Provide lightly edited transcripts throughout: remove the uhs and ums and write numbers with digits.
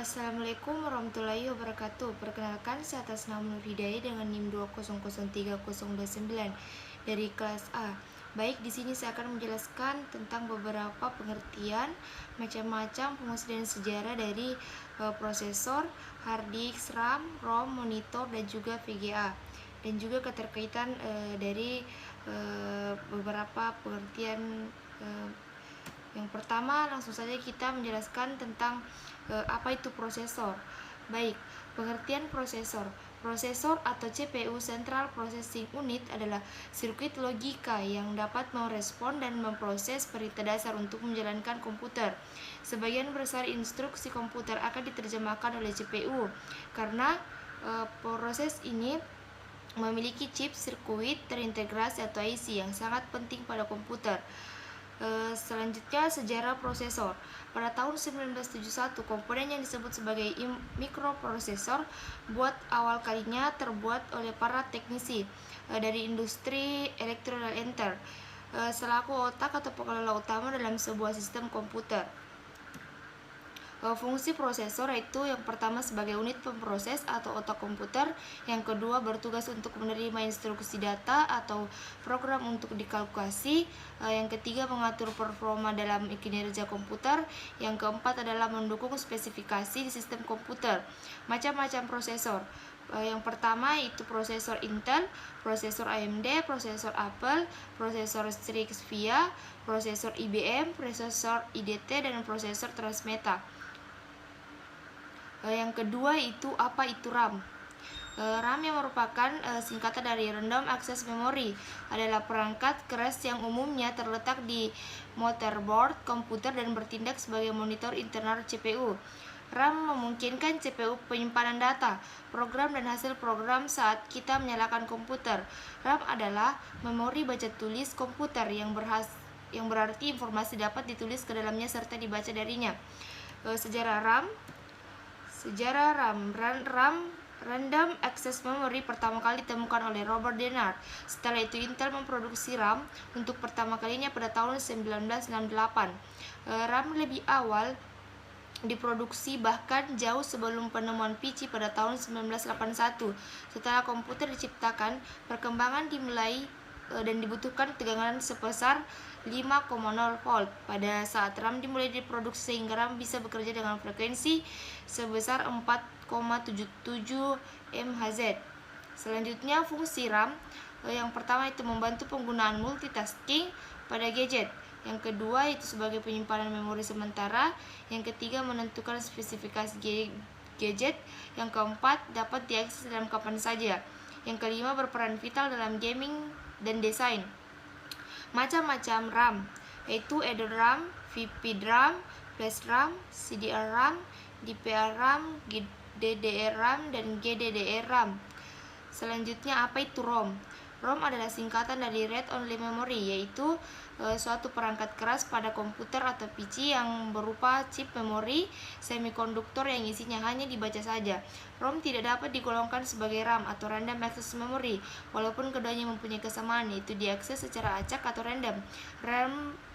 Assalamualaikum warahmatullahi wabarakatuh. Perkenalkan, saya atas nama Nur Hidayah dengan NIM 2003029 dari kelas A. Baik, di sini saya akan menjelaskan tentang beberapa pengertian, macam-macam fungsi dan sejarah dari prosesor, hard disk, RAM, ROM, monitor, dan juga VGA. Dan juga keterkaitan dari beberapa pengertian. Yang pertama, langsung saja kita menjelaskan tentang apa itu prosesor. Baik, pengertian prosesor. Prosesor atau CPU Central Processing Unit adalah sirkuit logika yang dapat merespon dan memproses perintah dasar untuk menjalankan komputer. Sebagian besar instruksi komputer akan diterjemahkan oleh CPU karena proses ini memiliki chip sirkuit terintegrasi atau IC yang sangat penting pada komputer. Selanjutnya, sejarah prosesor. Pada tahun 1971, komponen yang disebut sebagai mikroprosesor buat awal kalinya terbuat oleh para teknisi dari industri elektronik Enter selaku otak atau pengelola utama dalam sebuah sistem komputer. Fungsi prosesor yaitu yang pertama sebagai unit pemproses atau otak komputer, yang kedua bertugas untuk menerima instruksi data atau program untuk dikalkulasi, yang ketiga mengatur performa dalam kinerja komputer, yang keempat adalah mendukung spesifikasi di sistem komputer. Macam-macam prosesor. Yang pertama itu prosesor Intel, prosesor AMD, prosesor Apple, prosesor Strix VIA, prosesor IBM, prosesor IDT, dan prosesor Transmeta. Yang kedua itu apa itu RAM. RAM yang merupakan singkatan dari Random Access Memory adalah perangkat keras yang umumnya terletak di motherboard komputer dan bertindak sebagai monitor internal CPU. RAM memungkinkan CPU penyimpanan data, program dan hasil program saat kita menyalakan komputer. RAM adalah memori baca tulis komputer yang berarti informasi dapat ditulis ke dalamnya serta dibaca darinya. Sejarah RAM. Random Access Memory pertama kali ditemukan oleh Robert Dennard. Setelah itu Intel memproduksi RAM untuk pertama kalinya pada tahun 1968. RAM lebih awal diproduksi bahkan jauh sebelum penemuan PC pada tahun 1981. Setelah komputer diciptakan, perkembangan dimulai dan dibutuhkan tegangan sebesar 5,0 volt. Pada saat RAM dimulai diproduksi sehingga RAM bisa bekerja dengan frekuensi sebesar 4,77 MHz. Selanjutnya, fungsi RAM yang pertama itu membantu penggunaan multitasking pada gadget. Yang kedua itu sebagai penyimpanan memori sementara. Yang ketiga menentukan spesifikasi gadget. Yang keempat dapat diakses dalam kapan saja. Yang kelima berperan vital dalam gaming dan desain. Macam-macam RAM yaitu EDRAM, VP-RAM, Flash RAM, CDR-RAM, DPR-RAM, DDR-RAM, dan GDDR-RAM. Selanjutnya apa itu ROM? ROM adalah singkatan dari Read Only Memory, yaitu suatu perangkat keras pada komputer atau PC yang berupa chip memori semikonduktor yang isinya hanya dibaca saja. ROM tidak dapat digolongkan sebagai RAM atau Random Access Memory, walaupun keduanya mempunyai kesamaan, yaitu diakses secara acak atau random.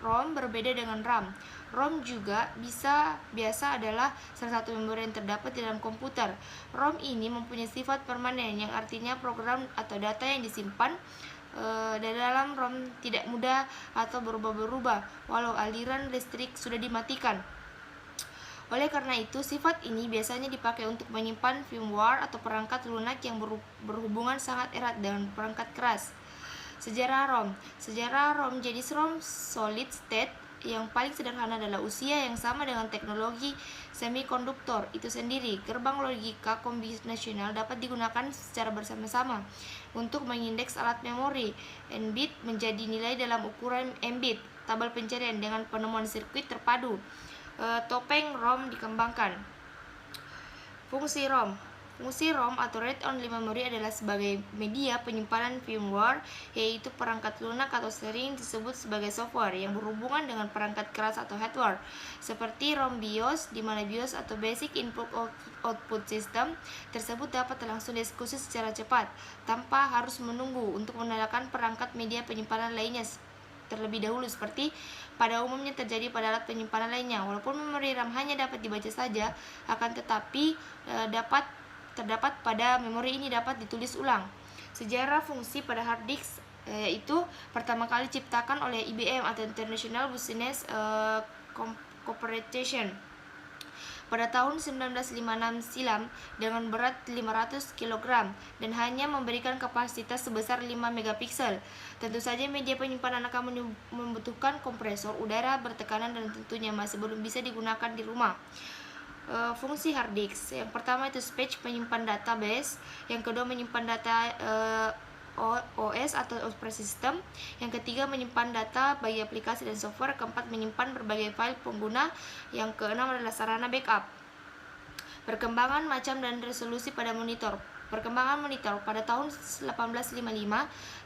ROM berbeda dengan RAM. ROM juga biasa adalah salah satu memori yang terdapat di dalam komputer. ROM ini mempunyai sifat permanen, yang artinya program atau data yang disimpan di dalam ROM tidak mudah atau berubah-berubah walau aliran listrik sudah dimatikan. Oleh karena itu, sifat ini biasanya dipakai untuk menyimpan firmware atau perangkat lunak yang berhubungan sangat erat dengan perangkat keras. Sejarah ROM. Sejarah ROM jenis ROM solid state yang paling sederhana adalah usia yang sama dengan teknologi semikonduktor itu sendiri. Gerbang logika kombinasional dapat digunakan secara bersama-sama untuk mengindeks alat memori. N-bit menjadi nilai dalam ukuran M-bit, tabel pencarian dengan penemuan sirkuit terpadu. Topeng ROM dikembangkan. Fungsi ROM. Fungsi ROM atau Read Only Memory adalah sebagai media penyimpanan firmware, yaitu perangkat lunak atau sering disebut sebagai software yang berhubungan dengan perangkat keras atau hardware, seperti ROM BIOS, di mana BIOS atau Basic Input Output System tersebut dapat langsung dieksekusi secara cepat tanpa harus menunggu untuk menyalakan perangkat media penyimpanan lainnya terlebih dahulu, seperti pada umumnya terjadi pada alat penyimpanan lainnya. Walaupun memori RAM hanya dapat dibaca saja, akan tetapi terdapat pada memori ini dapat ditulis ulang. Sejarah fungsi pada hard disk yaitu pertama kali diciptakan oleh IBM atau International Business Corporation pada tahun 1956 silam dengan berat 500 kg dan hanya memberikan kapasitas sebesar 5 megapiksel. Tentu saja media penyimpanan akan membutuhkan kompresor udara bertekanan dan tentunya masih belum bisa digunakan di rumah. Fungsi hard disk yang pertama itu space, menyimpan database, yang kedua menyimpan data OS atau operasi sistem, yang ketiga menyimpan data bagi aplikasi dan software, keempat menyimpan berbagai file pengguna, yang keenam adalah sarana backup. Perkembangan macam dan resolusi pada monitor. Perkembangan monitor pada tahun 1855,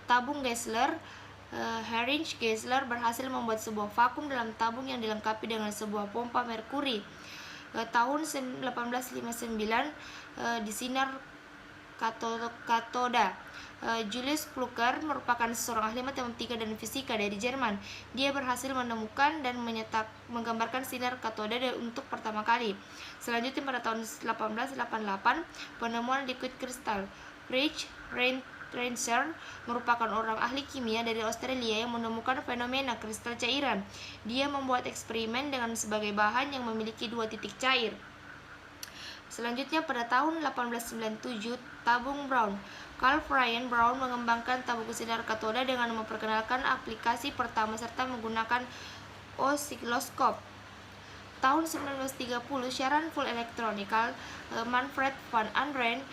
tabung Geissler Heinrich Geissler berhasil membuat sebuah vakum dalam tabung yang dilengkapi dengan sebuah pompa merkuri. Tahun 1859 di sinar katoda. Julius Plucker merupakan seorang ahli matematika dan fisika dari Jerman. Dia berhasil menemukan dan menggambarkan sinar katoda untuk pertama kali. Selanjutnya pada tahun 1888, penemuan liquid kristal. Fritz Reinser merupakan orang ahli kimia dari Australia yang menemukan fenomena kristal cairan. Dia membuat eksperimen dengan sebagai bahan yang memiliki 2 titik cair. Selanjutnya pada tahun 1897, tabung Brown. Carl Friant Brown mengembangkan tabung sinar katoda dengan memperkenalkan aplikasi pertama serta menggunakan osiloskop. Tahun 1930, siaran full electronical. Manfred van Andren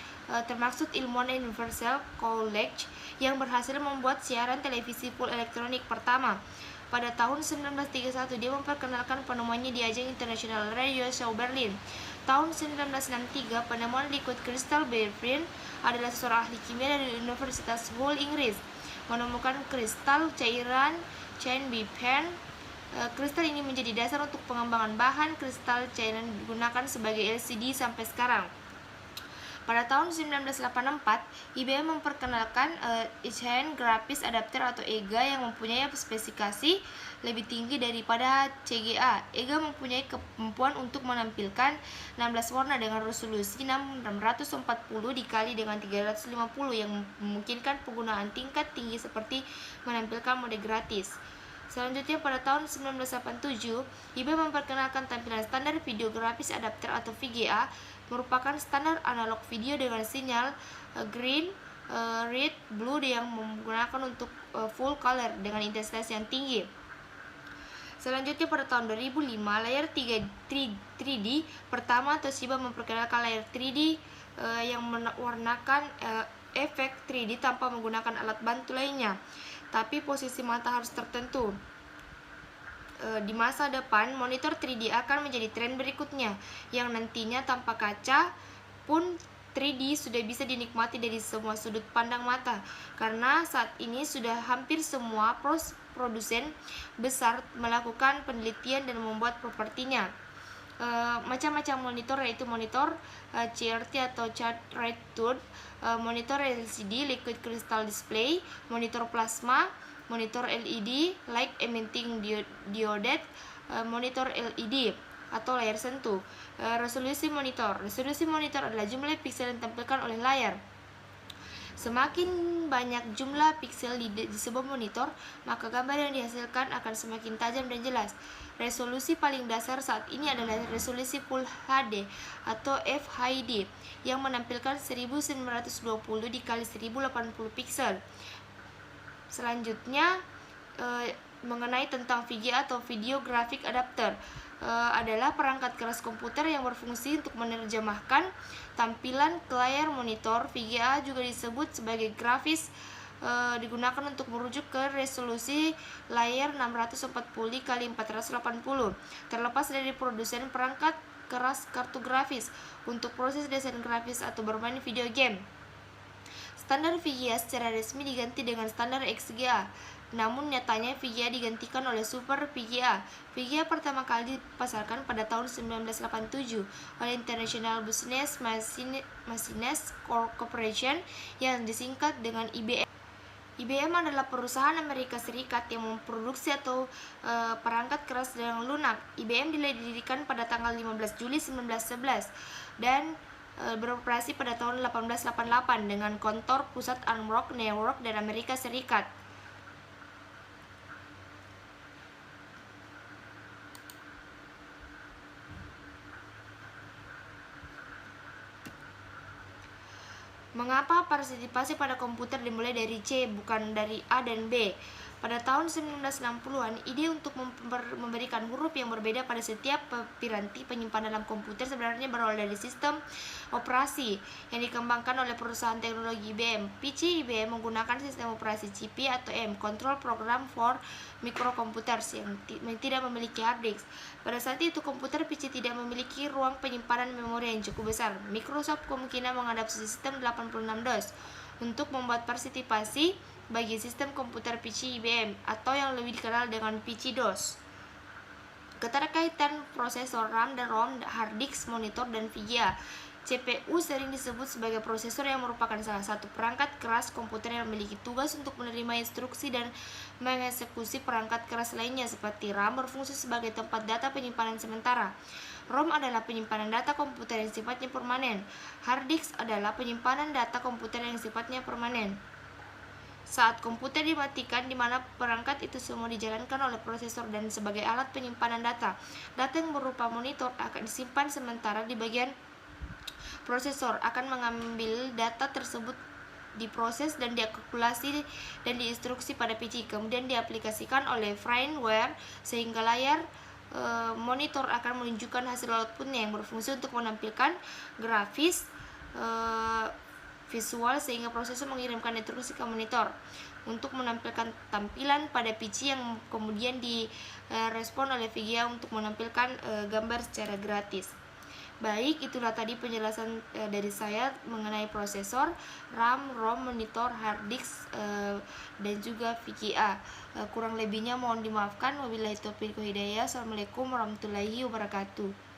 termaksud ilmuwan Universal College yang berhasil membuat siaran televisi full elektronik pertama. Pada tahun 1931, dia memperkenalkan penemuannya di ajang International Radio Show Berlin. Tahun 1963, penemuan liquid crystal. Berlin adalah seorang ahli kimia dari Universitas Hull, Inggris, menemukan kristal cairan chain Bipen. Kristal ini menjadi dasar untuk pengembangan bahan kristal cairan digunakan sebagai LCD sampai sekarang. Pada tahun 1984, IBM memperkenalkan Eaton Graphics Adapter atau EGA yang mempunyai spesifikasi lebih tinggi daripada CGA. EGA mempunyai kemampuan untuk menampilkan 16 warna dengan resolusi 640 dikali dengan 350 yang memungkinkan penggunaan tingkat tinggi seperti menampilkan mode gratis. Selanjutnya pada tahun 1987, IBM memperkenalkan tampilan standar Video Graphics Adapter atau VGA, merupakan standar analog video dengan sinyal green, red, blue yang menggunakan untuk full color dengan intensitas yang tinggi. Selanjutnya pada tahun 2005, layar 3D pertama Toshiba memperkenalkan layar 3D yang mewarnakan efek 3D tanpa menggunakan alat bantu lainnya, tapi posisi mata harus tertentu. Di masa depan, monitor 3D akan menjadi tren berikutnya, yang nantinya tanpa kaca pun 3D sudah bisa dinikmati dari semua sudut pandang mata, karena saat ini sudah hampir semua produsen besar melakukan penelitian dan membuat propertinya. Macam-macam monitor yaitu monitor CRT atau Charge Red Tube, monitor LCD Liquid Crystal Display, monitor plasma, monitor LED Light Emitting Diode, monitor LED atau layar sentuh. Resolusi monitor adalah jumlah piksel yang ditampilkan oleh layar. Semakin banyak jumlah piksel di sebuah monitor, maka gambar yang dihasilkan akan semakin tajam dan jelas. Resolusi paling dasar saat ini adalah resolusi Full HD atau FHD yang menampilkan 1920 dikali 1080 piksel. Selanjutnya mengenai tentang VGA atau Video Graphic Adapter, adalah perangkat keras komputer yang berfungsi untuk menerjemahkan tampilan ke layar monitor. VGA juga disebut sebagai grafis, digunakan untuk merujuk ke resolusi layar 640 x 480. Terlepas dari produsen perangkat keras kartu grafis untuk proses desain grafis atau bermain video game. Standar VGA secara resmi diganti dengan standar XGA. Namun nyatanya VGA digantikan oleh Super VGA. VGA pertama kali dipasarkan pada tahun 1987 oleh International Business Machines Corporation yang disingkat dengan IBM. IBM adalah perusahaan Amerika Serikat yang memproduksi atau perangkat keras yang lunak. IBM didirikan pada tanggal 15 Juli 1911 dan beroperasi pada tahun 1888 dengan kantor pusat Arm Rock, New York, dan Amerika Serikat. Mengapa partisipasi pada komputer dimulai dari C, bukan dari A dan B? Pada tahun 1960-an, ide untuk memberikan huruf yang berbeda pada setiap piranti penyimpanan dalam komputer sebenarnya berawal dari sistem operasi yang dikembangkan oleh perusahaan teknologi IBM. PC IBM menggunakan sistem operasi CP atau M, Control Program for Microcomputers, yang tidak memiliki hard disk. Pada saat itu, komputer PC tidak memiliki ruang penyimpanan memori yang cukup besar. Microsoft kemungkinan mengadopsi sistem 86 DOS untuk membuat partisipasi bagi sistem komputer PC IBM atau yang lebih dikenal dengan PC DOS. Keterkaitan prosesor RAM dan ROM, hard disk, monitor, dan VGA. CPU sering disebut sebagai prosesor yang merupakan salah satu perangkat keras komputer yang memiliki tugas untuk menerima instruksi dan mengeksekusi perangkat keras lainnya seperti RAM berfungsi sebagai tempat data penyimpanan sementara. ROM adalah penyimpanan data komputer yang sifatnya permanen. Hard disk adalah penyimpanan data komputer yang sifatnya permanen. Saat komputer dimatikan, di mana perangkat itu semua dijalankan oleh prosesor dan sebagai alat penyimpanan data. Data yang berupa monitor akan disimpan sementara di bagian prosesor, akan mengambil data tersebut diproses dan diakumulasi dan diinstruksi pada PC, kemudian diaplikasikan oleh firmware sehingga layar monitor akan menunjukkan hasil outputnya yang berfungsi untuk menampilkan grafis visual sehingga prosesor mengirimkan instruksi ke monitor untuk menampilkan tampilan pada PC yang kemudian direspon oleh VGA untuk menampilkan gambar secara gratis. Baik, itulah tadi penjelasan dari saya mengenai prosesor, RAM, ROM, monitor, hard disk, dan juga VGA. Kurang lebihnya mohon dimaafkan. Wabillahi taufiq wal hidayah. Assalamualaikum warahmatullahi wabarakatuh.